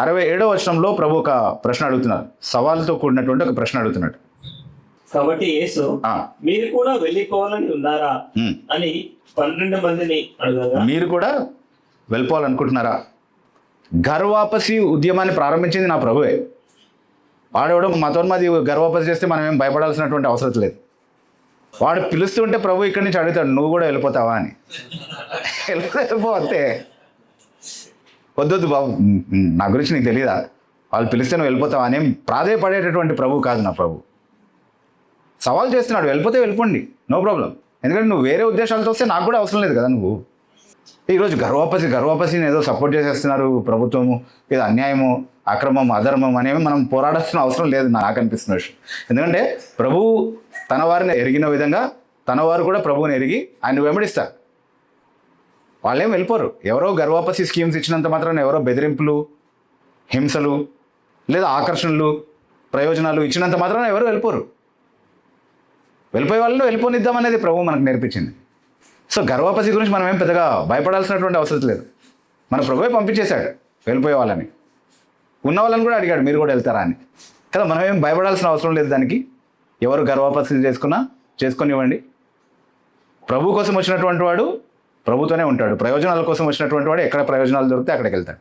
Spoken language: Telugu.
67వ వచనంలో ప్రభు ఒక ప్రశ్న అడుగుతున్నారు, సవాలుతో కూడినటువంటి ఒక ప్రశ్న అడుగుతున్నాడు. కాబట్టి యేసు మీరు కూడా వెళ్ళిపోవాలని ఉన్నారా అని 12 మందిని అడగగా, మీరు కూడా వెళ్ళిపోవాలనుకుంటున్నారా? గర్వాపసి ఉద్యమాన్ని ప్రారంభించింది నా ప్రభువే. వాడెవడో మతోన్మాది గర్వాపసి చేస్తే మనం ఏం భయపడాల్సినటువంటి అవసరం లేదు. వాడు పిలుస్తుంటే ప్రభు ఇక్కడి నుంచి అడుగుతాడు, నువ్వు కూడా వెళ్ళిపోతావా అని. వెళ్ళిపో అంతే. వద్దొద్దు బాబు, నా గురించి నీకు తెలియదా, వాళ్ళు పిలిస్తే నువ్వు వెళ్ళిపోతావా అని ప్రాధేయపడేటటువంటి ప్రభు కాదు నా ప్రభు. సవాల్ చేస్తున్నాడు, వెళ్ళిపోతే వెళ్ళిపోండి, నో ప్రాబ్లం. ఎందుకంటే నువ్వు వేరే ఉద్దేశాలతో వస్తే నాకు కూడా అవసరం లేదు కదా. నువ్వు ఈరోజు గర్వాపసిని ఏదో సపోర్ట్ చేసేస్తున్నారు ప్రభుత్వము, ఇది అన్యాయము, అక్రమం, అధర్మం అనేవి మనం పోరాడాల్సిన అవసరం లేదు నాకు అనిపిస్తున్న విషయం. ఎందుకంటే ప్రభువు తన వారిని ఎరిగిన విధంగా తన వారు కూడా ప్రభువుని ఎరిగి ఆయన వెంబడిస్తారు. వాళ్ళేం వెళ్ళిపోరు. ఎవరో గర్వాపసి స్కీమ్స్ ఇచ్చినంత మాత్రాన, ఎవరో బెదిరింపులు, హింసలు లేదా ఆకర్షణలు, ప్రయోజనాలు ఇచ్చినంత మాత్రాన ఎవరు వెళ్ళిపోరు. వెళ్ళిపోయే వాళ్ళని వెళ్ళిపోనిద్దాం అనేది ప్రభువు మనకు నేర్పించింది. సో గర్వాపసి గురించి మనం ఏం పెద్దగా భయపడాల్సినటువంటి అవసరం లేదు. మన ప్రభువే పంపించేశాడు వెళ్ళిపోయే వాళ్ళని. ఉన్న వాళ్ళని కూడా అడిగాడు, మీరు కూడా వెళ్తారా అని కదా. మనం ఏం భయపడాల్సిన అవసరం లేదు దానికి. ఎవరు గర్వాపసి చేసుకొనివ్వండి. ప్రభు కోసం వచ్చినటువంటి వాడు ప్రభుతోనే ఉంటాడు. ప్రయోజనాల కోసం వచ్చినటువంటి వాడు ఎక్కడ ప్రయోజనాలు దొరికితే అక్కడికి వెళ్తాడు.